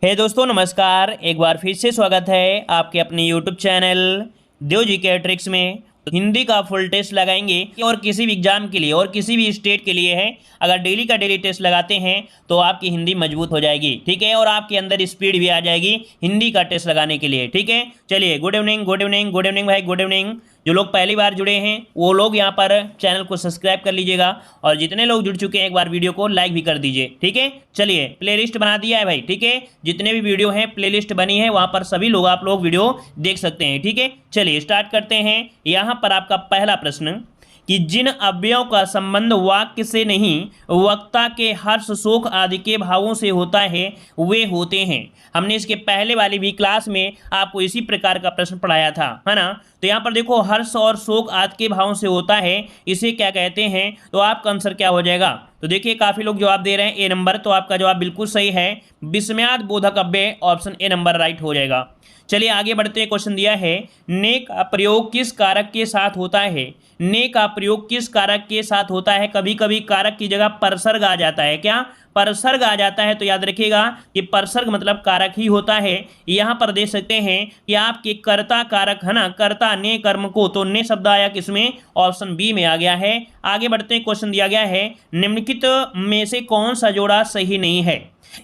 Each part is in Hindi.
हे दोस्तों नमस्कार। एक बार फिर से स्वागत है आपके अपने यूट्यूब चैनल देव जी के ट्रिक्स में। हिंदी का फुल टेस्ट लगाएंगे और किसी भी एग्जाम के लिए और किसी भी स्टेट के लिए है। अगर डेली का डेली टेस्ट लगाते हैं तो आपकी हिंदी मजबूत हो जाएगी, ठीक है, और आपके अंदर स्पीड भी आ जाएगी हिंदी का टेस्ट लगाने के लिए, ठीक है। चलिए, good evening good evening good evening भाई, गुड इवनिंग। जो लोग पहली बार जुड़े हैं वो लोग यहाँ पर चैनल को सब्सक्राइब कर लीजिएगा, और जितने लोग जुड़ चुके हैं एक बार वीडियो को लाइक भी कर दीजिए, ठीक है। चलिए, प्लेलिस्ट बना दिया है भाई, ठीक है। जितने भी वीडियो हैं प्लेलिस्ट बनी है, वहाँ पर सभी लोग आप लोग वीडियो देख सकते हैं, ठीक है। चलिए स्टार्ट करते हैं। यहाँ पर आपका पहला प्रश्न कि जिन अव्ययों का संबंध वाक्य से नहीं वक्ता के हर्ष शोक आदि के भावों से होता है वे होते हैं। हमने इसके पहले वाली भी क्लास में आपको इसी प्रकार का प्रश्न पढ़ाया था, है ना। तो यहाँ पर देखो, हर्ष और शोक आदि के भावों से होता है, इसे क्या कहते हैं, तो आपका आंसर क्या हो जाएगा। तो देखिए, काफी लोग जवाब दे रहे हैं ए नंबर, तो आपका जवाब बिल्कुल सही है। विस्मयाद बोधक अव्यय, ऑप्शन ए नंबर राइट हो जाएगा। चलिए आगे बढ़ते हैं। क्वेश्चन दिया है ने का प्रयोग किस कारक के साथ होता है। ने का प्रयोग किस कारक के साथ होता है। कभी कभी कारक की जगह परसर्ग आ जाता है, क्या परसर्ग आ जाता है, तो याद रखिएगा कि परसर्ग मतलब कारक ही होता है। यहां पर देख सकते हैं कि आपके कर्ता कारक है ना, कर्ता ने कर्म को, तो ने शब्द आया किसमें, ऑप्शन बी में आ गया है। आगे बढ़ते हैं। क्वेश्चन दिया गया है निम्नलिखित में से कौन सा जोड़ा सही नहीं है।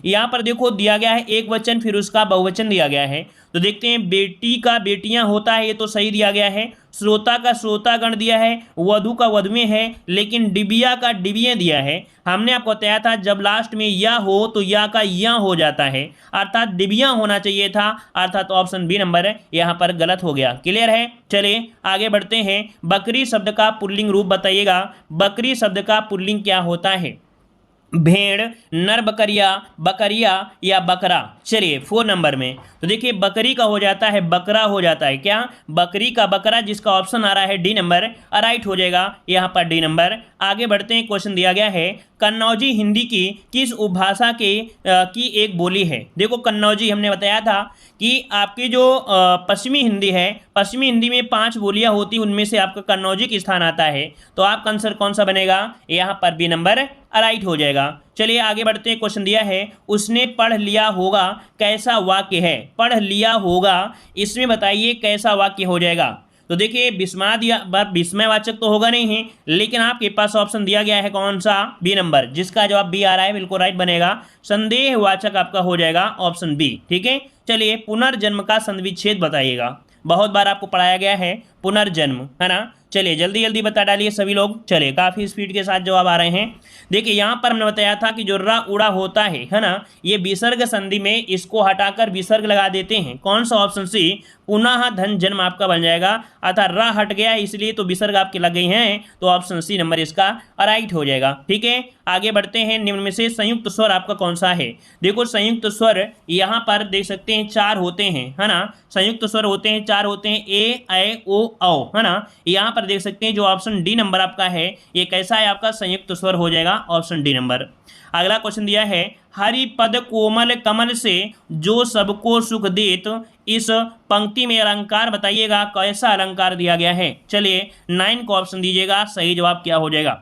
यहां पर देखो दिया गया है एक वचन, फिर उसका बहुवचन दिया गया है। तो देखते हैं, बेटी का बेटियां होता है, ये तो सही दिया गया है। श्रोता का श्रोतागण दिया है, वधु का वधुएं है, लेकिन डिबिया का डिबियें दिया है। हमने आपको बताया था जब लास्ट में या हो तो या का या हो जाता है, अर्थात डिबिया होना चाहिए था, अर्थात ऑप्शन बी नंबर यहाँ पर गलत हो गया। क्लियर है। चलिए आगे बढ़ते हैं। बकरी शब्द का पुल्लिंग रूप बताइएगा। बकरी शब्द का पुल्लिंग क्या होता है। भेड़, नर बकरिया, बकरिया या बकरा। चलिए 4 नंबर में तो देखिए, बकरी का हो जाता है बकरा हो जाता है, क्या बकरी का बकरा, जिसका ऑप्शन आ रहा है डी नंबर, राइट हो जाएगा यहाँ पर डी नंबर। आगे बढ़ते हैं। क्वेश्चन दिया गया है कन्नौजी हिंदी की किस उपभाषा की एक बोली है। देखो, कन्नौजी हमने बताया था कि आपकी जो पश्चिमी हिंदी है, पश्चिमी हिंदी में 5 बोलियां होती, उनमें से आपका कन्नौजी का स्थान आता है, तो आपका आंसर कौन सा बनेगा, यहाँ पर बी नंबर राइट हो जाएगा। चलिए आगे बढ़ते हैं। क्वेश्चन दिया है उसने पढ़ लिया होगा कैसा वाक्य है। पढ़ लिया होगा, इसमें बताइए कैसा वाक्य हो जाएगा। तो देखिए, विस्माद या विस्मयवाचक तो होगा नहीं है, लेकिन आपके पास ऑप्शन दिया गया है कौन सा, बी नंबर, जिसका जवाब बी आ रहा है, बिल्कुल राइट बनेगा। संदेहवाचक आपका हो जाएगा ऑप्शन बी, ठीक है। चलिए, पुनर्जन्म का संविच्छेद बताइएगा। बहुत बार आपको पढ़ाया गया है पुनर्जन्म, है ना। चलिए जल्दी जल्दी बता डालिए सभी लोग। चलिए, काफी स्पीड के साथ जवाब आ रहे हैं। देखिए, यहां पर हमने बताया था कि जो रा उड़ा होता है ना, ये विसर्ग संधि में इसको हटाकर विसर्ग लगा देते हैं। कौन सा, ऑप्शन सी, पुनः धन जन्म आपका बन जाएगा, अर्थात रा हट गया इसलिए तो विसर्ग आपके लग गई हैं, तो ऑप्शन सी नंबर इसका राइट हो जाएगा, ठीक है। आगे बढ़ते हैं। निम्न में से संयुक्त स्वर आपका कौन सा है। देखो, संयुक्त स्वर यहाँ पर देख सकते हैं 4 होते हैं, है ना। संयुक्त स्वर होते हैं 4 होते हैं, ए ऐ ओ औ, है ना। यहाँ पर देख सकते हैं जो ऑप्शन डी नंबर आपका है, ये कैसा है आपका, संयुक्त स्वर हो जाएगा, ऑप्शन डी नंबर। अगला क्वेश्चन दिया है हरि पद कोमल कमल से जो सबको सुख देत, इस पंक्ति में अलंकार बताइएगा, कैसा अलंकार दिया गया है। चलिए 9 को ऑप्शन दीजिएगा, सही जवाब क्या हो जाएगा।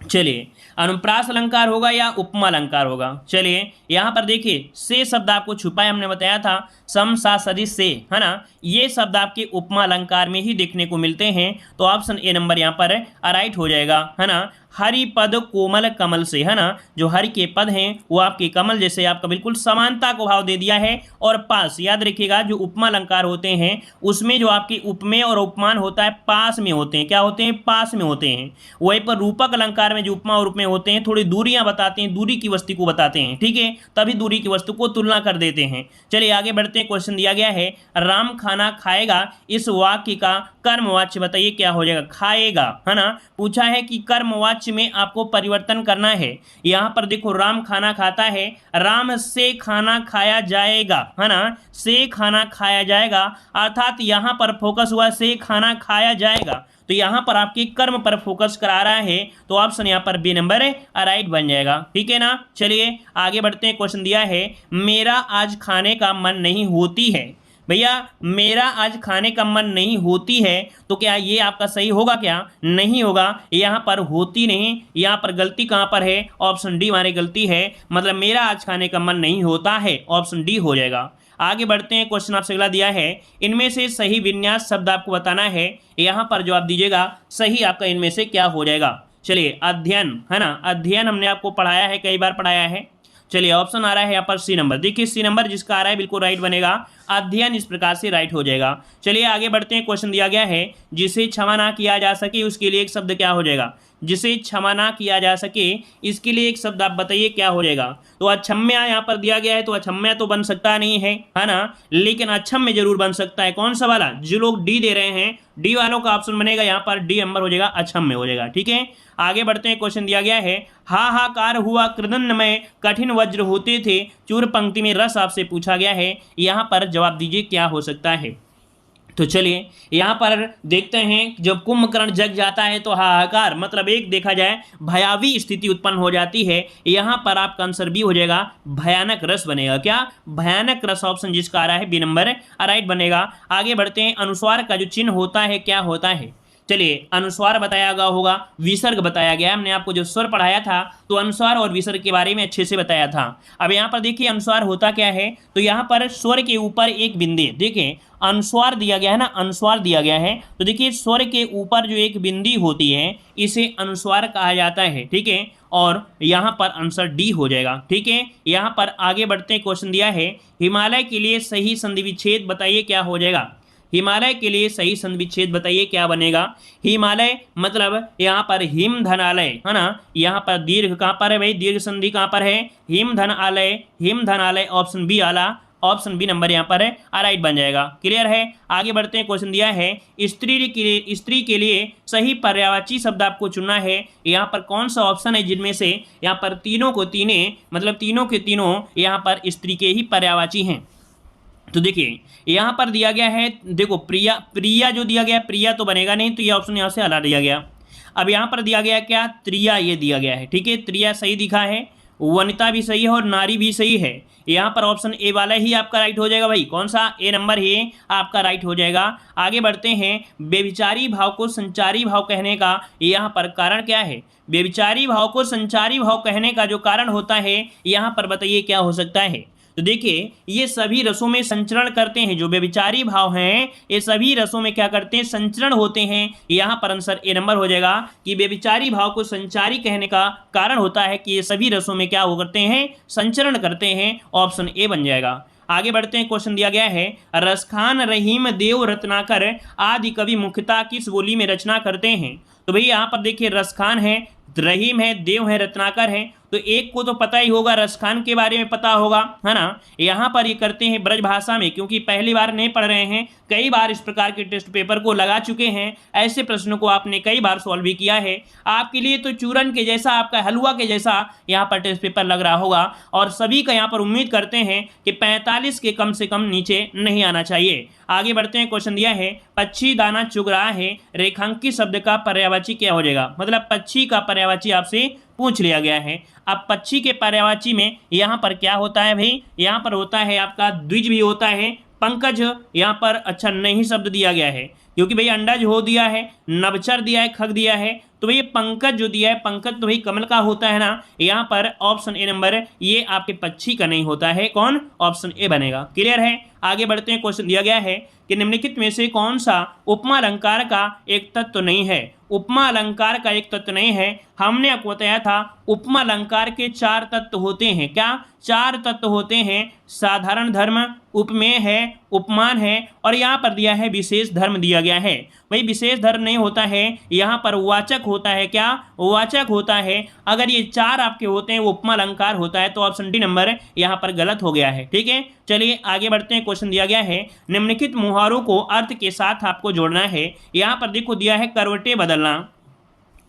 चलिए, अनुप्रास अलंकार होगा या उपमा अलंकार होगा। चलिए यहाँ पर देखिए, से शब्द आपको छुपाए, हमने बताया था सम सा सदिश से, है ना। ये शब्द आपके उपमा अलंकार में ही देखने को मिलते हैं, तो ऑप्शन ए नंबर यहाँ पर राइट हो जाएगा, है ना। हरि पद कोमल कमल से, है ना, जो हरि के पद हैं वो आपके कमल जैसे, आपका बिल्कुल समानता को भाव दे दिया है। और पास, याद रखिएगा जो उपमा अलंकार होते हैं उसमें जो आपके उपमेय और उपमान होता है पास में होते हैं, क्या होते हैं, पास में होते हैं। वहीं पर रूपक अलंकार में जो उपमा और उपमेय होते हैं थोड़ी दूरियां बताते हैं, दूरी की वस्तु को बताते हैं, ठीक है, तभी दूरी की वस्तु को तुलना कर देते हैं। चलिए आगे बढ़ते हैं। क्वेश्चन दिया गया है राम खाना खाएगा, इस वाक्य का कर्मवाच्य बताइए क्या हो जाएगा। खाएगा, है ना, पूछा है कि कर्मवाच्य में आपको परिवर्तन करना है। यहां पर देखो, राम खाना खाता है, राम से खाना खाया जाएगा, है ना, से खाना खाया जाएगा, अर्थात यहां पर फोकस हुआ से खाना खाया जाएगा, तो यहां पर आपके कर्म पर फोकस करा रहा है, तो ऑप्शन यहां पर बी नंबर राइट बन जाएगा, ठीक है ना। चलिए आगे बढ़ते हैं। क्वेश्चन दिया है मेरा आज खाने का मन नहीं होती है। भैया मेरा आज खाने का मन नहीं होती है, तो क्या ये आपका सही होगा? क्या नहीं होगा, यहाँ पर होती नहीं, यहाँ पर गलती कहाँ पर है? ऑप्शन डी हमारी गलती है, मतलब मेरा आज खाने का मन नहीं होता है, ऑप्शन डी हो जाएगा। आगे बढ़ते हैं, क्वेश्चन आपसे अगला दिया है, इनमें से सही विन्यास शब्द आपको बताना है, यहाँ पर जवाब दीजिएगा सही आपका इनमें से क्या हो जाएगा। चलिए अध्ययन, है ना, अध्ययन हमने आपको पढ़ाया है, कई बार पढ़ाया है। चलिए ऑप्शन आ रहा है यहाँ पर सी नंबर, देखिए सी नंबर जिसका आ रहा है बिल्कुल राइट बनेगा, अध्ययन इस प्रकार से राइट हो जाएगा। चलिए आगे बढ़ते हैं, क्वेश्चन दिया गया है, जिसे क्षमा ना किया जा सके उसके लिए एक शब्द क्या हो जाएगा? जिसे क्षमा ना किया जा सके इसके लिए एक शब्द आप बताइए क्या हो जाएगा? तो अक्षम्य यहाँ पर दिया गया है, तो अक्षम्य तो बन सकता नहीं है ना, लेकिन अक्षम्य जरूर बन सकता है। कौन सा वाला? जो लोग डी दे रहे हैं, डी वालों का ऑप्शन बनेगा यहाँ पर डी नंबर हो जाएगा, अक्षम्य हो जाएगा। ठीक है, आगे बढ़ते हैं, क्वेश्चन दिया गया है, हाहाकार हुआ कृदन में कठिन वज्र होते थे, चूर पंक्ति में रस आपसे पूछा गया है, यहाँ पर जवाब दीजिए क्या हो सकता है। तो चलिए यहाँ पर देखते हैं, जब कुंभकर्ण जग जाता है तो हाहाकार मतलब एक देखा जाए भयावी स्थिति उत्पन्न हो जाती है, यहाँ पर आपका आंसर बी हो जाएगा, भयानक रस बनेगा। क्या? भयानक रस, ऑप्शन जिसका आ रहा है बी नंबर राइट बनेगा। आगे बढ़ते हैं, अनुस्वार का जो चिन्ह होता है क्या होता है? चलिए अनुस्वार बताया गया होगा, विसर्ग बताया गया, हमने आपको जो स्वर पढ़ाया था तो अनुस्वार और विसर्ग के बारे में अच्छे से बताया था। अब यहाँ पर देखिए अनुस्वार होता क्या है, तो यहाँ पर स्वर के ऊपर एक बिंदु, देखिए अनुस्वार दिया गया है ना, अनुस्वार दिया गया है, तो देखिए स्वर के ऊपर जो एक बिंदी होती है इसे अनुस्वार कहा जाता है। ठीक है, और यहाँ पर आंसर डी हो जाएगा। ठीक है, यहाँ पर आगे बढ़ते हैं, क्वेश्चन दिया है, हिमालय के लिए सही संधि विच्छेद बताइए क्या हो जाएगा? हिमालय के लिए सही संधि विच्छेद बताइए क्या बनेगा? हिमालय मतलब यहाँ पर हिम धनालय, है ना, यहाँ पर दीर्घ कहाँ पर है भाई? दीर्घ संधि कहाँ पर है? हिम धन आलय, हिम धन आलय, ऑप्शन बी आला, ऑप्शन बी नंबर यहाँ पर है राइट बन जाएगा। क्लियर है, आगे बढ़ते हैं, क्वेश्चन दिया है, स्त्री के लिए सही पर्यायवाची शब्द आपको चुनना है, यहाँ पर कौन सा ऑप्शन है जिनमें से यहाँ पर तीनों को तीने मतलब तीनों के तीनों यहाँ पर स्त्री के ही पर्यायवाची हैं? तो देखिए यहाँ पर दिया गया है, देखो प्रिया, प्रिया जो दिया गया, प्रिया तो बनेगा नहीं, तो ये ऑप्शन यहाँ से हटा दिया गया। अब यहाँ पर दिया गया क्या? त्रिया, ये दिया गया है। ठीक है, त्रिया सही दिखा है, वनिता भी सही है और नारी भी सही है। यहाँ पर ऑप्शन ए वाला ही आपका राइट हो जाएगा भाई, कौन सा? ए नंबर ही आपका राइट हो जाएगा। आगे बढ़ते हैं, बेविचारी भाव को संचारी भाव कहने का यहाँ पर कारण क्या है? बेविचारी भाव को संचारी भाव कहने का जो कारण होता है यहाँ पर बताइए क्या हो सकता है? तो देखिए ये सभी रसों में संचरण करते हैं, जो बेविचारी भाव हैं ये सभी रसों में क्या करते हैं? संचरण होते हैं। यहाँ पर आंसर ए नंबर हो जाएगा कि बेविचारी भाव को संचारी कहने का कारण होता है कि ये सभी रसों में क्या हो करते हैं? संचरण करते हैं, ऑप्शन ए बन जाएगा। आगे बढ़ते हैं, क्वेश्चन दिया गया है, रसखान, रहीम, देव, रत्नाकर आदि कवि मुख्यतः किस बोली में रचना करते हैं? तो भाई यहाँ पर देखिए रसखान है, रहीम है, देव है, रत्नाकर है, तो एक को तो पता ही होगा, रसखान के बारे में पता होगा, है ना। यहाँ पर ये करते हैं ब्रज भाषा में, क्योंकि पहली बार नहीं पढ़ रहे हैं, कई बार इस प्रकार के टेस्ट पेपर को लगा चुके हैं, ऐसे प्रश्नों को आपने कई बार सॉल्व भी किया है। आपके लिए तो चूरन के जैसा, आपका हलवा के जैसा यहाँ पर टेस्ट पेपर लग रहा होगा, और सभी का यहाँ पर उम्मीद करते हैं कि 45 के कम से कम नीचे नहीं आना चाहिए। आगे बढ़ते हैं, क्वेश्चन दिया है, पक्षी दाना चुग रहा है, रेखांकित शब्द का पर्यायवाची क्या हो जाएगा? मतलब पक्षी का पर्यायवाची आपसे पूछ लिया गया है। अब पक्षी के पर्यायवाची में यहाँ पर क्या होता है भाई? यहाँ पर होता है आपका द्विज भी होता है, पंकज यहाँ पर अच्छा नहीं शब्द दिया गया है, क्योंकि भाई अंडज हो दिया है, नवचर दिया है, खग दिया है, तो भाई पंकज जो दिया है, पंकज तो भाई कमल का होता है ना। यहाँ पर ऑप्शन ए नंबर ये आपके पक्षी का नहीं होता है, कौन? ऑप्शन ए बनेगा। क्लियर है, आगे बढ़ते हैं, क्वेश्चन दिया गया है कि निम्नलिखित में से कौन सा उपमा अलंकार का एक तत्व नहीं है? उपमा अलंकार का एक तत्व नहीं है, हमने आपको बताया था उपमा अलंकार के 4 तत्व होते हैं। क्या 4 तत्व होते हैं? साधारण धर्म, उपमेय है, उपमान है, और यहाँ पर दिया है विशेष धर्म दिया गया है। भाई विशेष धर्म नहीं होता है, यहाँ पर वाचक होता है। क्या वाचक होता है? अगर ये 4 आपके होते हैं वो उपमा अलंकार होता है, तो ऑप्शन डी नंबर यहाँ पर गलत हो गया है। ठीक है, चलिए आगे बढ़ते हैं, क्वेश्चन दिया गया है, निम्नलिखित मुहावरों को अर्थ के साथ आपको जोड़ना है। यहाँ पर देखो दिया है करवटें बदलना।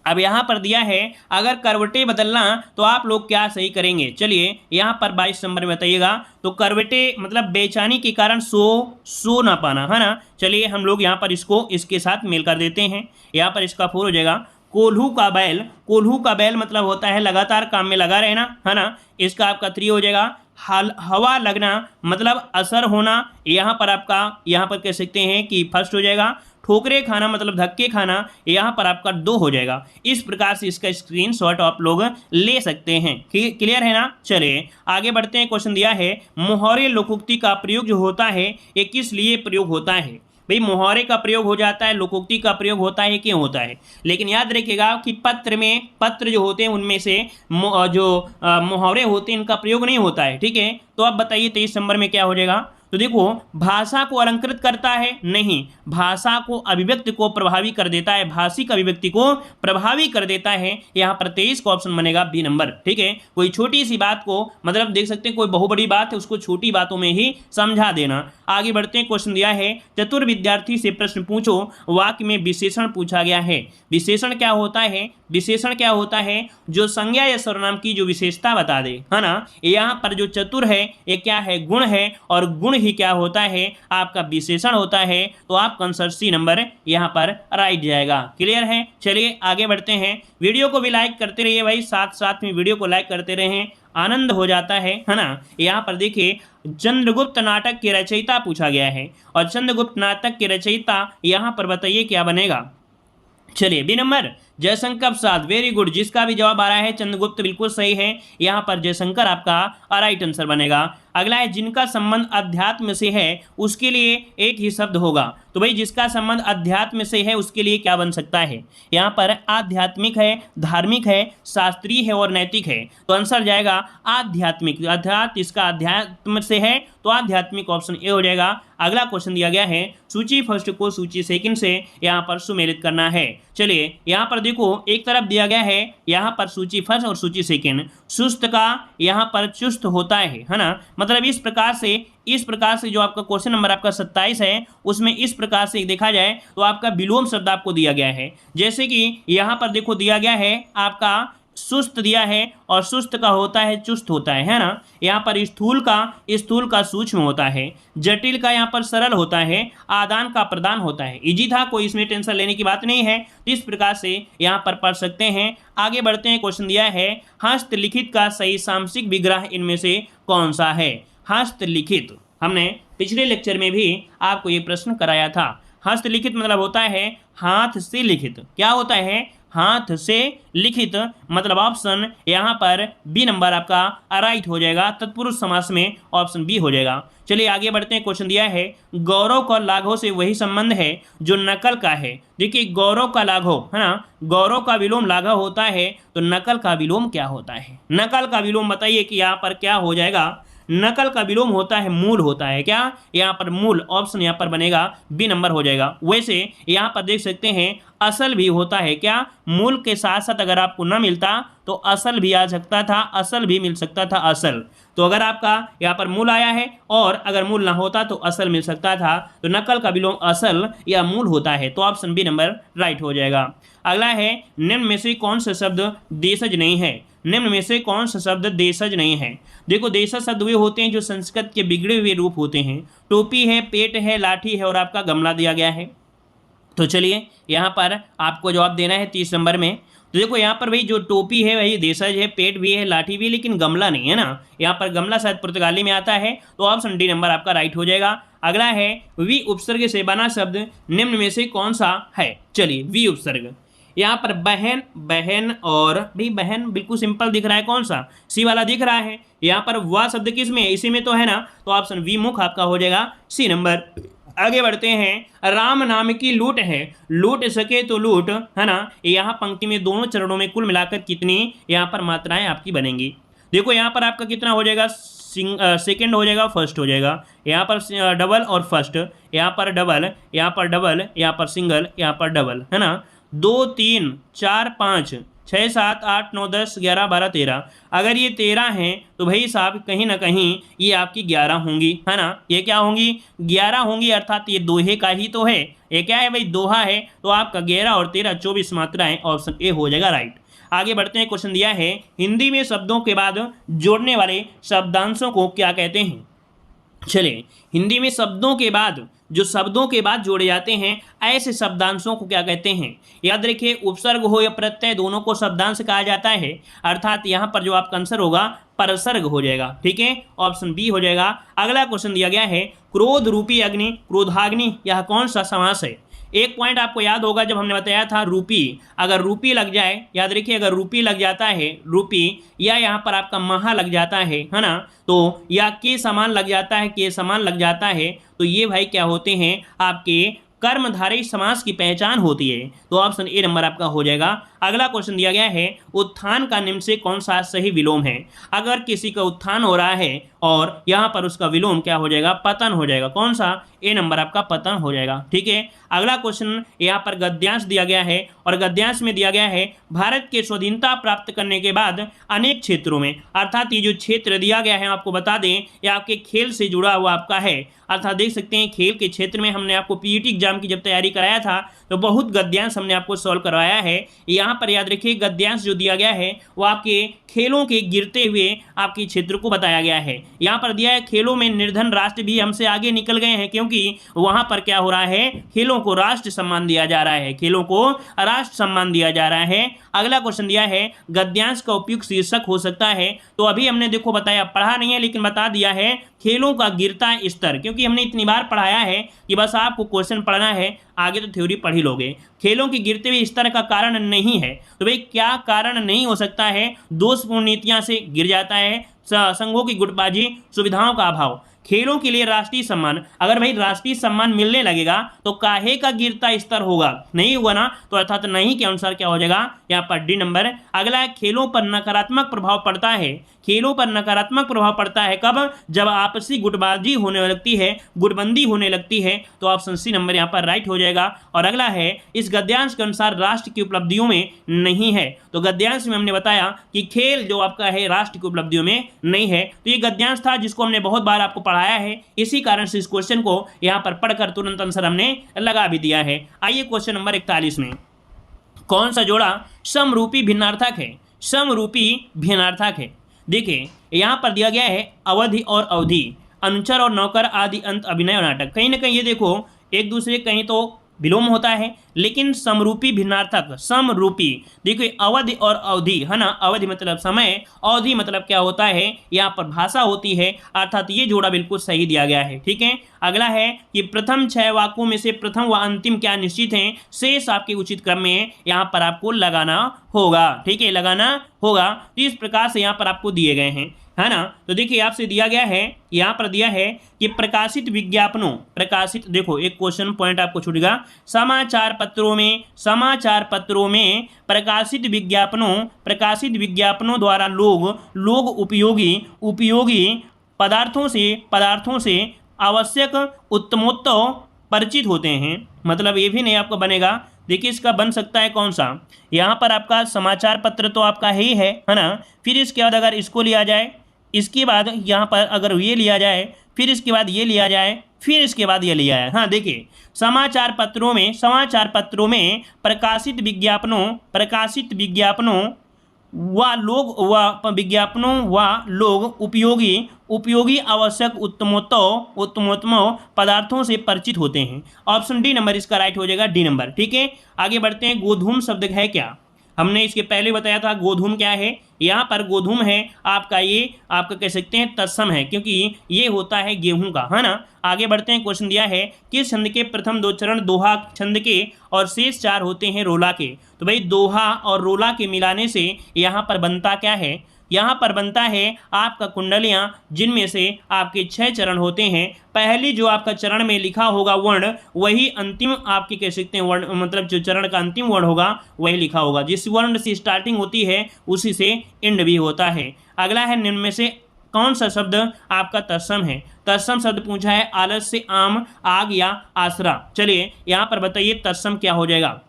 अब यहाँ पर दिया है अगर करवटें बदलना तो आप लोग क्या सही करेंगे? चलिए यहाँ पर 22 नंबर में बताइएगा। तो करवटें मतलब बेचैनी के कारण सो ना पाना, है ना। चलिए हम लोग यहाँ पर इसको इसके साथ मेल कर देते हैं। यहाँ पर इसका 4 हो जाएगा। कोल्हू का बैल, कोल्हू का बैल मतलब होता है लगातार काम में लगा रहना, है ना। इसका आपका 3 हो जाएगा। हवा लगना मतलब असर होना, यहाँ पर आपका यहाँ पर कह सकते हैं कि फर्स्ट हो जाएगा। ठोकरे खाना मतलब धक्के खाना, यहाँ पर आपका 2 हो जाएगा। इस प्रकार से इसका स्क्रीनशॉट आप लोग ले सकते हैं। क्लियर है ना। चलिए आगे बढ़ते हैं। क्वेश्चन दिया है मुहावरे लोकोक्ति का प्रयोग जो होता है ये किस लिए प्रयोग होता है। भाई मुहावरे का प्रयोग हो जाता है, लोकोक्ति का प्रयोग होता है, क्यों होता है। लेकिन याद रखिएगा कि पत्र जो होते हैं उनमें से जो मुहावरे होते हैं इनका प्रयोग नहीं होता है। ठीक है, तो अब बताइए 23 नंबर में क्या हो जाएगा। तो देखो भाषा को अलंकृत करता है, नहीं, भाषा को अभिव्यक्ति को प्रभावी कर देता है, भाषिक अभिव्यक्ति को प्रभावी कर देता है। यहाँ पर 23 का ऑप्शन बनेगा बी नंबर। ठीक है, कोई छोटी सी बात को मतलब देख सकते हैं कोई बहु बड़ी बात है उसको छोटी बातों में ही समझा देना। आगे बढ़ते हैं। क्वेश्चन दिया है चतुर विद्यार्थी से प्रश्न पूछो, वाक्य में विशेषण पूछा गया है। विशेषण क्या होता है। विशेषण क्या होता है, जो संज्ञा या सर्वनाम की जो विशेषता बता दे, है ना। यहाँ पर जो चतुर है ये क्या है, गुण है, और गुण ही क्या होता है, आपका विशेषण होता है। तो आपका आंसर सी नंबर यहाँ पर राइट जाएगा। क्लियर है। चलिए आगे बढ़ते हैं। वीडियो को भी लाइक करते रहिए भाई, साथ साथ में वीडियो को लाइक करते रहें, आनंद हो जाता है ना। यहाँ पर देखिए चंद्रगुप्त नाटक के रचयिता पूछा गया है, और चंद्रगुप्त नाटक के रचयिता यहाँ पर बताइए क्या बनेगा। चलिए B number Jaishankar Prasad, very good. जिसका भी जवाब आ रहा है चंद्रगुप्त बिल्कुल सही है। यहाँ पर जयशंकर आपका राइट आंसर बनेगा। अगला है जिनका संबंध अध्यात्म से है उसके लिए एक ही शब्द होगा। तो भाई जिसका संबंध अध्यात्म से है उसके लिए क्या बन सकता है। यहाँ पर आध्यात्मिक है, धार्मिक है, शास्त्रीय है और नैतिक है। तो आंसर जाएगा आध्यात्मिक। अर्थात इसका अध्यात्म से है तो आध्यात्मिक ऑप्शन ए हो जाएगा। अगला क्वेश्चन दिया गया है सूची फर्स्ट को सूची सेकंड से यहाँ पर सुमेलित करना है। चलिए यहाँ पर देखो एक तरफ दिया गया है यहाँ पर सूची फर्स्ट और सूची सेकंड। सुस्त का यहाँ पर चुस्त होता है ना। मतलब इस प्रकार से जो आपका क्वेश्चन नंबर आपका 27 है उसमें इस प्रकार से देखा जाए तो आपका विलोम शब्द आपको दिया गया है। जैसे कि यहाँ पर देखो दिया गया है आपका सुस्त दिया है, और सुस्त का होता है चुस्त होता है ना। यहाँ पर स्थूल का सूक्ष्म होता है, जटिल का यहाँ पर सरल होता है, आदान का प्रदान होता है। इजी था, कोई इसमें टेंशन लेने की बात नहीं है। इस प्रकार से यहाँ पर पढ़ सकते हैं। आगे बढ़ते हैं। क्वेश्चन दिया है हस्तलिखित का सही सामसिक विग्रह इनमें से कौन सा है। हस्तलिखित हमने पिछले लेक्चर में भी आपको ये प्रश्न कराया था। हस्तलिखित मतलब होता है हाथ से लिखित। क्या होता है, हाथ से लिखित। मतलब ऑप्शन यहाँ पर बी नंबर आपका राइट हो जाएगा। तत्पुरुष समास में ऑप्शन बी हो जाएगा। चलिए आगे बढ़ते हैं। क्वेश्चन दिया है गौरव का लाघव से वही संबंध है जो नकल का है। देखिए गौरव का लाघव है ना, गौरव का विलोम लाघव होता है, तो नकल का विलोम क्या होता है। नकल का विलोम बताइए कि यहाँ पर क्या हो जाएगा। नकल का विलोम होता है मूल होता है। क्या यहाँ पर मूल, ऑप्शन यहाँ पर बनेगा बी नंबर हो जाएगा। वैसे यहाँ पर देख सकते हैं असल भी होता है। क्या मूल के साथ साथ अगर आपको न मिलता तो असल भी आ सकता था, असल भी मिल सकता था असल। तो अगर आपका यहाँ पर मूल आया है और अगर मूल ना होता तो असल मिल सकता था, तो नकल का विलोम असल या मूल होता है। तो ऑप्शन बी नंबर राइट हो जाएगा। अगला है निम्न में से कौन सा शब्द देशज नहीं है। निम्न में से कौन सा शब्द देशज नहीं है। देखो देशज शब्द वे होते हैं जो संस्कृत के बिगड़े हुए रूप होते हैं। टोपी है, पेट है, लाठी है और आपका गमला दिया गया है। तो चलिए यहाँ पर आपको जवाब देना है 30 नंबर में। तो देखो यहाँ पर भाई जो टोपी है वही देशज है, पेट भी है, लाठी भी है, लेकिन गमला नहीं है ना। यहाँ पर गमला शायद पुर्तगाली में आता है, तो ऑप्शन डी नंबर आपका राइट हो जाएगा। अगला है वी उपसर्ग से बना शब्द निम्न में से कौन सा है। चलिए वी उपसर्ग, यहाँ पर बहन, बहन और भाई बहन बिल्कुल सिंपल दिख रहा है, कौन सा सी वाला दिख रहा है। यहाँ पर वह शब्द किस में है, इसी में तो है ना, तो ऑप्शन वी मुख आपका हो जाएगा सी नंबर। आगे बढ़ते हैं। राम नाम की लूट है, लूट सके तो लूट, है ना। यहाँ पंक्ति में दोनों चरणों में कुल मिलाकर कितनी यहाँ पर मात्राएं आपकी बनेंगी। देखो यहाँ पर आपका कितना हो जाएगा, सेकेंड हो जाएगा, फर्स्ट हो जाएगा। यहाँ पर डबल और फर्स्ट, यहाँ पर डबल, यहाँ पर डबल, यहाँ पर सिंगल, यहाँ पर डबल, है ना। 2 3 4 5 6 7 8 9 10 11 12 13। अगर ये 13 हैं तो भाई साहब कहीं ना कहीं ये आपकी 11 होंगी, है ना। ये क्या होंगी, 11 होंगी, अर्थात ये दोहे का ही तो है। ये क्या है भाई, दोहा है। तो आपका 11 और 13 24 मात्राएं, ऑप्शन ए हो जाएगा राइट। आगे बढ़ते हैं। क्वेश्चन दिया है हिंदी में शब्दों के बाद जोड़ने वाले शब्दांशों को क्या कहते हैं। चलिए हिंदी में शब्दों के बाद जो शब्दों के बाद जोड़े जाते हैं ऐसे शब्दांशों को क्या कहते हैं। याद रखिए उपसर्ग हो या प्रत्यय दोनों को शब्दांश कहा जाता है। अर्थात यहाँ पर जो आपका आंसर होगा परसर्ग हो जाएगा। ठीक है, ऑप्शन बी हो जाएगा। अगला क्वेश्चन दिया गया है क्रोध रूपी अग्नि, क्रोधाग्नि, यह कौन सा समास है? एक पॉइंट आपको याद होगा जब हमने बताया था रूपी, अगर रूपी लग जाए, याद रखिए अगर रूपी लग जाता है, रूपी या यहाँ पर आपका महा लग जाता है ना, तो या के समान लग जाता है, के समान लग जाता है, तो ये भाई क्या होते हैं आपके कर्मधारय समास की पहचान होती है। तो ऑप्शन ए नंबर आपका हो जाएगा। अगला क्वेश्चन दिया गया है उत्थान का निम्न से कौन सा सही विलोम है? अगर किसी का उत्थान हो रहा है और यहाँ पर उसका विलोम क्या हो जाएगा? पतन हो जाएगा। कौन सा? ए नंबर आपका पतन हो जाएगा। ठीक है, अगला क्वेश्चन यहाँ पर गद्यांश दिया गया है और गद्यांश में दिया गया है भारत के स्वाधीनता प्राप्त करने के बाद अनेक क्षेत्रों में, अर्थात ये जो क्षेत्र दिया गया है आपको बता दें ये आपके खेल से जुड़ा हुआ आपका है, अर्थात देख सकते हैं खेल के क्षेत्र में हमने आपको पीईटी एग्जाम की जब तैयारी कराया था तो बहुत गद्यांश हमने आपको सॉल्व करवाया है। यहाँ पर याद रखिए गद्यांश जो दिया गया है वो आपके खेलों के गिरते हुए आपके क्षेत्र को बताया गया है। यहाँ पर दिया है खेलों में निर्धन राष्ट्र भी हमसे आगे निकल गए हैं, क्योंकि वहां पर क्या हो रहा है, खेलों को राष्ट्र सम्मान दिया जा रहा है, खेलों को राष्ट्र सम्मान दिया जा रहा है। अगला क्वेश्चन दिया है गद्यांश का उपयुक्त शीर्षक हो सकता है, तो अभी हमने देखो बताया, पढ़ा नहीं है लेकिन बता दिया है खेलों का गिरता स्तर, क्योंकि हमने इतनी बार पढ़ाया है कि बस आपको क्वेश्चन पढ़ना है, आगे तो थ्योरी पढ़ ही लोगे। खेलों की गिरते हुए स्तर का कारण नहीं है, तो भाई क्या कारण नहीं हो सकता है? दोषपूर्ण नीतियां से गिर जाता है, संघों की गुटबाजी, सुविधाओं का अभाव। खेलों के लिए राष्ट्रीय सम्मान, अगर भाई राष्ट्रीय सम्मान मिलने लगेगा तो काहे का गिरता स्तर होगा? नहीं हुआ ना, तो अर्थात नहीं के अनुसार क्या हो जाएगा यहाँ पर डी नंबर। अगला है खेलों पर नकारात्मक प्रभाव पड़ता है, खेलों पर नकारात्मक प्रभाव पड़ता है कब? जब आपसी गुटबाजी होने लगती है, गुटबंदी होने लगती है, तो ऑप्शन सी नंबर यहाँ पर राइट हो जाएगा। और अगला है इस गद्यांश के अनुसार राष्ट्र की उपलब्धियों में नहीं है, तो गद्यांश में हमने बताया कि खेल जो आपका है राष्ट्र की उपलब्धियों में नहीं है, तो ये गद्यांश था जिसको हमने बहुत बार आपको पढ़ाया है, इसी कारण से इस क्वेश्चन को यहाँ पर पढ़कर तुरंत आंसर हमने लगा भी दिया है। आइए क्वेश्चन नंबर 41 में, कौन सा जोड़ा समरूपी भिन्नार्थक है? समरूपी भिन्नार्थक है, देखिए यहाँ पर दिया गया है अवधि और अवधि, अनुचर और नौकर आदि, अंत, अभिनय और नाटक। कहीं ना कहीं ये देखो एक दूसरे कहीं तो विलोम होता है, लेकिन समरूपी भिन्नार्थक, समरूपी देखिए अवधि और अवधि है ना, अवधि मतलब समय, अवधि मतलब क्या होता है यहाँ पर भाषा होती है, अर्थात ये जोड़ा बिल्कुल सही दिया गया है। ठीक है, अगला है कि प्रथम 6 वाक्यों में से प्रथम व अंतिम क्या निश्चित हैं, शेष आपके उचित क्रम में यहाँ पर आपको लगाना होगा। ठीक है, लगाना होगा, तो इस प्रकार से यहाँ पर आपको दिए गए हैं, है ना। तो देखिए आपसे दिया गया है, यहाँ पर दिया है कि प्रकाशित विज्ञापनों, प्रकाशित, देखो एक क्वेश्चन पॉइंट आपको छूटेगा, समाचार पत्रों में प्रकाशित विज्ञापनों द्वारा लोग उपयोगी पदार्थों से आवश्यक उत्तमोत्तम परिचित होते हैं। मतलब ये भी नहीं आपका बनेगा, देखिए इसका बन सकता है कौन सा, यहाँ पर आपका समाचार पत्र तो आपका ही है ना, फिर इसके बाद अगर इसको लिया जाए, इसके बाद यहाँ पर अगर ये लिया जाए, फिर इसके बाद ये लिया जाए, फिर इसके बाद ये लिया है। हाँ देखिए समाचार पत्रों में प्रकाशित विज्ञापनों व लोग उपयोगी आवश्यक उत्तमोत्तम पदार्थों से परिचित होते हैं। ऑप्शन डी नंबर इसका राइट हो जाएगा, डी नंबर। ठीक है, आगे बढ़ते हैं। गोधूम शब्द है क्या? हमने इसके पहले बताया था गोधूम क्या है, यहाँ पर गोधूम है आपका, ये आपका कह सकते हैं तत्सम है, क्योंकि ये होता है गेहूं का, है ना। आगे बढ़ते हैं, क्वेश्चन दिया है किस छंद के प्रथम 2 चरण दोहा छंद के और शेष 4 होते हैं रोला के? तो भाई दोहा और रोला के मिलाने से यहाँ पर बनता क्या है? यहाँ पर बनता है आपका कुंडलियाँ, जिनमें से आपके 6 चरण होते हैं। पहली जो आपका चरण में लिखा होगा वर्ण, वही अंतिम आपके कह सकते हैं वर्ण, मतलब जो चरण का अंतिम वर्ण होगा वही लिखा होगा। जिस वर्ण से स्टार्टिंग होती है उसी से एंड भी होता है। अगला है निम्न में से कौन सा शब्द आपका तत्सम है? तत्सम शब्द पूछा है आलस्य, आम, आग या आसरा। चलिए यहाँ पर बताइए तत्सम क्या हो जाएगा।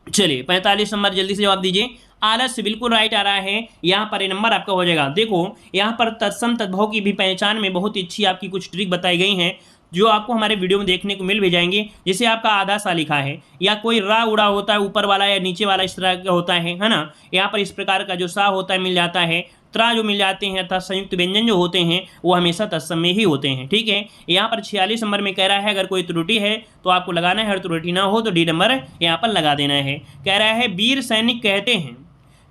चलिए 45 नंबर जल्दी से जवाब दीजिए। आलस्य बिल्कुल राइट आ रहा है, यहाँ पर ये नंबर आपका हो जाएगा। देखो यहाँ पर तत्सम तद्भव की भी पहचान में बहुत अच्छी आपकी कुछ ट्रिक बताई गई हैं, जो आपको हमारे वीडियो में देखने को मिल भी जाएंगे। जैसे आपका आधा सा लिखा है, या कोई रा उड़ा होता है ऊपर वाला या नीचे वाला, इस तरह का होता है ना। यहाँ पर इस प्रकार का जो सा होता है मिल जाता है, त्रा जो मिल जाते हैं, अर्थात संयुक्त व्यंजन जो होते हैं वो हमेशा तत्सम में ही होते हैं। ठीक है, यहाँ पर 46 नंबर में कह रहा है अगर कोई त्रुटि है तो आपको लगाना है, और त्रुटि ना हो तो डी नंबर यहाँ पर लगा देना है। कह रहा है वीर सैनिक कहते हैं,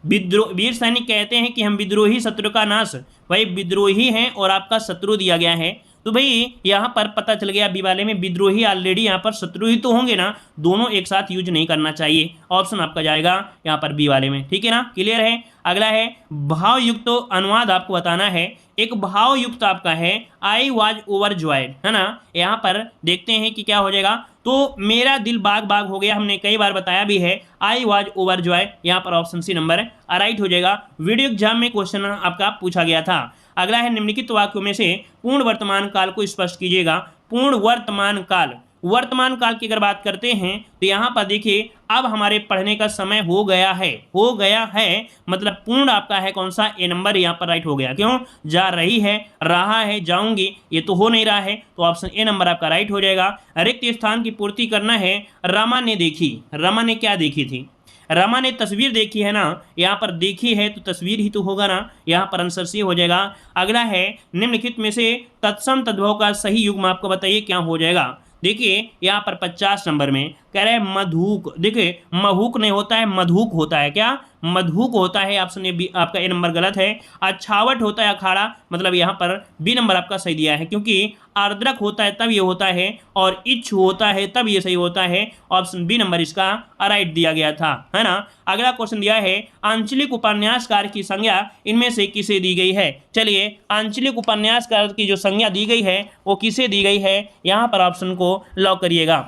विद्रोह, वीर सैनिक कहते हैं कि हम विद्रोही शत्रु का नाश, भाई विद्रोही हैं और आपका शत्रु दिया गया है, तो भाई यहाँ पर पता चल गया बी वाले में विद्रोही ऑलरेडी यहाँ पर शत्रु ही तो होंगे ना, दोनों एक साथ यूज नहीं करना चाहिए। ऑप्शन आपका जाएगा यहाँ पर बी वाले में, ठीक है ना, क्लियर है। अगला है भावयुक्त अनुवाद आपको बताना है। एक भावयुक्त आपका है आई वॉज ओवरजॉयड, है ना, यहाँ पर देखते हैं कि क्या हो जाएगा। तो मेरा दिल बाग बाग हो गया, हमने कई बार बताया भी है, आई वॉज ओवरजॉय, यहाँ पर ऑप्शन सी नंबर राइट हो जाएगा। वीडियो एग्जाम में क्वेश्चन आपका पूछा गया था। अगला है निम्नलिखित वाक्यों में से पूर्ण वर्तमान काल को स्पष्ट कीजिएगा। पूर्ण वर्तमान काल, वर्तमान काल की अगर बात करते हैं तो यहाँ पर देखिए अब हमारे पढ़ने का समय हो गया है, मतलब पूर्ण आपका है कौन सा, ए नंबर यहाँ पर राइट हो गया। क्यों, जा रही है, रहा है, जाऊंगी, ये तो हो नहीं रहा है, तो ऑप्शन ए नंबर आपका राइट हो जाएगा। रिक्त स्थान की पूर्ति करना है। रमा ने देखी, रमा ने क्या देखी थी, रमा ने तस्वीर देखी है ना, यहाँ पर देखी है तो तस्वीर ही तो होगा ना, यहाँ पर आंसर सी हो जाएगा। अगला है निम्नलिखित में से तत्सम तद्भव का सही युग्म आपको बताइए क्या हो जाएगा। देखिए यहाँ पर 50 नंबर में कह रहे हैं मधुक, देखिए महूक नहीं होता है, मधुक होता है, क्या मधुक होता है, ऑप्शन ए आपका ए नंबर गलत है। अच्छावट होता है अखाड़ा, मतलब यहाँ पर बी नंबर आपका सही दिया है, क्योंकि आर्द्रक होता है तब ये होता है और इच्छ होता है तब ये सही होता है, ऑप्शन बी नंबर इसका राइट दिया गया था, है ना। अगला क्वेश्चन दिया है आंचलिक उपन्यासकार की संज्ञा इनमें से किसे दी गई है। चलिए आंचलिक उपन्यासकार की जो संज्ञा दी गई है वो किसे दी गई है, यहाँ पर ऑप्शन को लॉक करिएगा।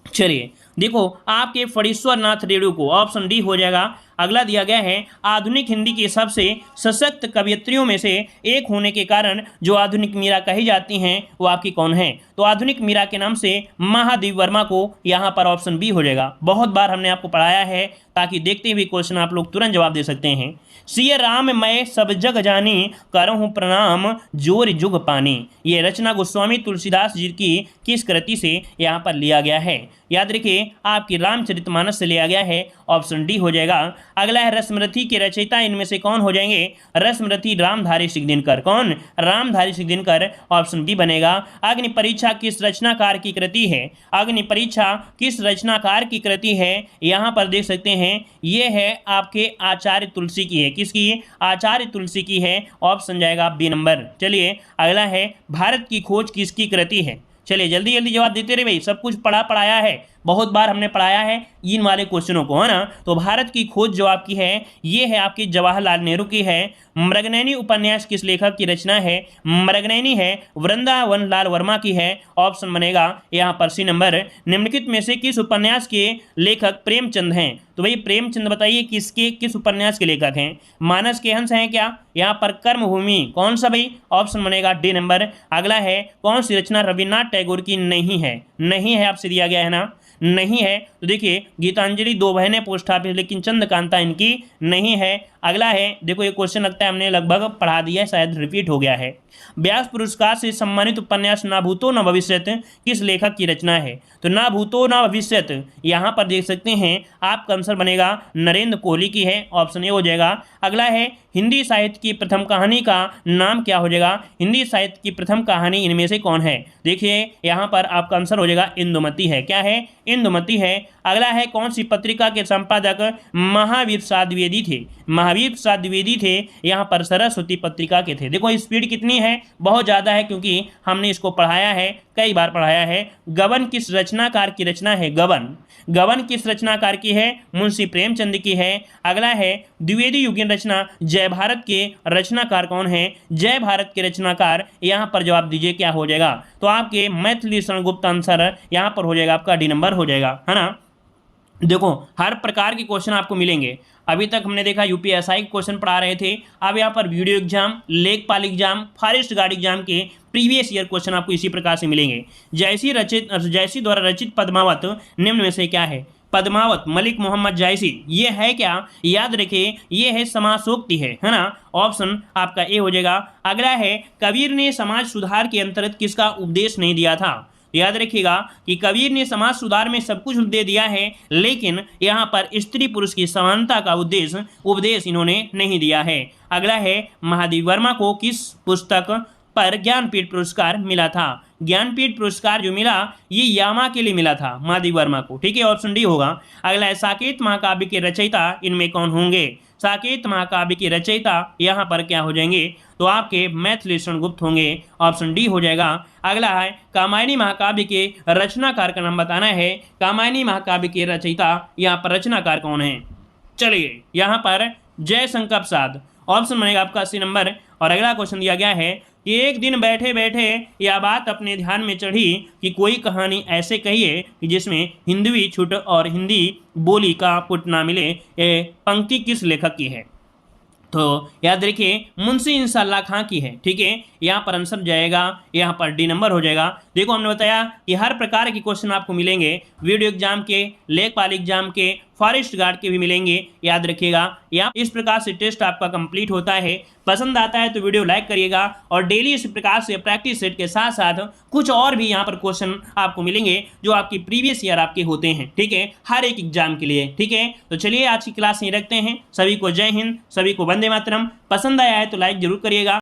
चलिए देखो आपके फणीश्वर नाथ रेणु को, ऑप्शन डी हो जाएगा। अगला दिया गया है आधुनिक हिंदी की सबसे सशक्त कवयित्रियों में से एक होने के कारण जो आधुनिक मीरा कही जाती हैं वो आपकी कौन है। तो आधुनिक मीरा के नाम से महादेवी वर्मा को, यहाँ पर ऑप्शन बी हो जाएगा। बहुत बार हमने आपको पढ़ाया है ताकि देखते हुए क्वेश्चन आप लोग तुरंत जवाब दे सकते हैं। सिय राम मैं सब जग जानी, करहूँ प्रणाम जोर जुग पानी, ये रचना गोस्वामी तुलसीदास जी की किस कृति से यहाँ पर लिया गया है। याद रखिए आपकी रामचरितमानस से लिया गया है, ऑप्शन डी हो जाएगा। अगला है रश्मरथी के रचयिता इनमें से कौन हो जाएंगे। रश्मरथी रामधारी सिंह दिनकर, कौन, रामधारी सिंह दिनकर, ऑप्शन बी बनेगा। अग्नि परीक्षा किस रचनाकार की कृति है। अग्नि परीक्षा किस रचनाकार की कृति है, यहाँ पर देख सकते हैं ये है आपके आचार्य तुलसी की है। किसकी, आचार्य तुलसी की है, ऑप्शन जाएगा बी नंबर। चलिए अगला है भारत की खोज किसकी कृति है। चलिए जल्दी जल्दी जवाब देते रहे भाई, सब कुछ पढ़ाया है, बहुत बार हमने पढ़ाया है इन वाले क्वेश्चनों को, है ना। तो भारत की खोज जो आपकी है ये है आपकी जवाहरलाल नेहरू की है। मृगनयनी उपन्यास किस लेखक की रचना है। मृगनयनी है वृंदावन लाल वर्मा की है, ऑप्शन बनेगा यहाँ पर सी नंबर। निम्नलिखित में से किस उपन्यास के लेखक प्रेमचंद हैं। तो भाई प्रेमचंद बताइए किसके, किस उपन्यास के लेखक हैं। मानस के हंस हैं क्या, यहाँ पर कर्मभूमि, कौन सा भाई, ऑप्शन बनेगा डी नंबर। अगला है कौन सी रचना रविन्द्रनाथ टैगोर की नहीं है। नहीं है आपसे दिया गया है ना, नहीं है, तो देखिए गीतांजलि, दो बहनें, पोस्ट ऑफिस, लेकिन चंद्रकांता इनकी नहीं है। अगला है देखो ये क्वेश्चन लगता है हमने लगभग पढ़ा दिया है, शायद रिपीट हो गया है। व्यास पुरस्कार से सम्मानित उपन्यास ना भूतो न भविष्यत किस लेखक की रचना है। तो ना भूतो न भविष्यत यहाँ पर देख सकते हैं आपका आंसर बनेगा नरेंद्र कोहली की है, ऑप्शन ए हो जाएगा। अगला है हिंदी साहित्य की प्रथम कहानी का नाम क्या हो जाएगा। हिंदी साहित्य की प्रथम कहानी इनमें से कौन है। देखिए यहाँ पर आपका आंसर हो जाएगा इंदुमती है, क्या है, इंदुमती है। अगला है कौन सी पत्रिका के संपादक महावीर प्रसाद द्विवेदी थे। महावीर प्रसाद द्विवेदी थे यहाँ पर सरस्वती पत्रिका के थे। देखो स्पीड कितनी है, बहुत ज़्यादा है, क्योंकि हमने इसको पढ़ाया है, कई बार पढ़ाया है। गबन किस रचनाकार की रचना है। गबन, गबन किस रचनाकार की है, मुंशी प्रेमचंद की है। अगला है द्विवेदी युगीन रचना जय भारत के रचनाकार कौन है। जय भारत के रचनाकार यहाँ पर जवाब दीजिए क्या हो जाएगा। तो आपके मैथिली शरणगुप्त आंसर यहाँ पर हो जाएगा आपका डी नंबर हो जाएगा, है ना। देखो हर प्रकार के क्वेश्चन आपको मिलेंगे। अभी तक हमने देखा यूपीएसआई के क्वेश्चन पढ़ा रहे थे, अब यहाँ पर वीडियो एग्जाम, लेखपाल एग्जाम, फॉरेस्ट गार्ड एग्जाम के प्रीवियस ईयर क्वेश्चन आपको इसी प्रकार से मिलेंगे। जैसी द्वारा रचित पद्मावत निम्न में से क्या है। पद्मावत मलिक मोहम्मद जायसी, ये है क्या, याद रखिए ये है समासोक्ति है ना, ऑप्शन आपका ए हो जाएगा। अगला है कबीर ने समाज सुधार के अंतर्गत किसका उपदेश नहीं दिया था। याद रखिएगा कि कबीर ने समाज सुधार में सब कुछ दे दिया है, लेकिन यहाँ पर स्त्री पुरुष की समानता का उपदेश इन्होंने नहीं दिया है। अगला है महादेवी वर्मा को किस पुस्तक पर ज्ञानपीठ पुरस्कार मिला था। ज्ञानपीठ पुरस्कार जो मिला ये यामा के लिए मिला था महादेवी वर्मा को, ठीक है, ऑप्शन डी होगा। अगला है साकेत महाकाव्य के रचयिता इनमें कौन होंगे। साकेत महाकाव्य के रचयिता यहाँ पर क्या हो जाएंगे, तो आपके मैथिलीशरण गुप्त होंगे। ऑप्शन डी हो जाएगा। अगला है कामायनी महाकाव्य के रचनाकार का नाम बताना है। कामायनी महाकाव्य के रचयिता यहाँ पर रचनाकार कौन है? चलिए यहाँ पर जयशंकर प्रसाद ऑप्शन बनेगा आपका सी नंबर। और अगला क्वेश्चन दिया गया है कि एक दिन बैठे बैठे यह बात अपने ध्यान में चढ़ी कि कोई कहानी ऐसे कहिए कि जिसमें हिंदवी छुट और हिंदी बोली का पुट ना मिले। ये पंक्ति किस लेखक की है? तो याद रखिए मुंशी इंशाल्लाह खां की है। ठीक है, यहाँ पर आंसर जाएगा यहाँ पर डी नंबर हो जाएगा। देखो हमने बताया कि हर प्रकार के क्वेश्चन आपको मिलेंगे, वीडियो एग्जाम के, लेखपाल एग्जाम के, फॉरेस्ट गार्ड के भी मिलेंगे। याद रखिएगा यहाँ इस प्रकार से टेस्ट आपका कंप्लीट होता है। पसंद आता है तो वीडियो लाइक करिएगा और डेली इस प्रकार से प्रैक्टिस सेट के साथ साथ कुछ और भी यहाँ पर क्वेश्चन आपको मिलेंगे जो आपकी प्रीवियस ईयर आपके होते हैं। ठीक है, हर एक एग्जाम के लिए। ठीक है, तो चलिए आज की क्लास यहीं रखते हैं। सभी को जय हिंद, सभी को वंदे मातरम। पसंद आया है तो लाइक जरूर करिएगा।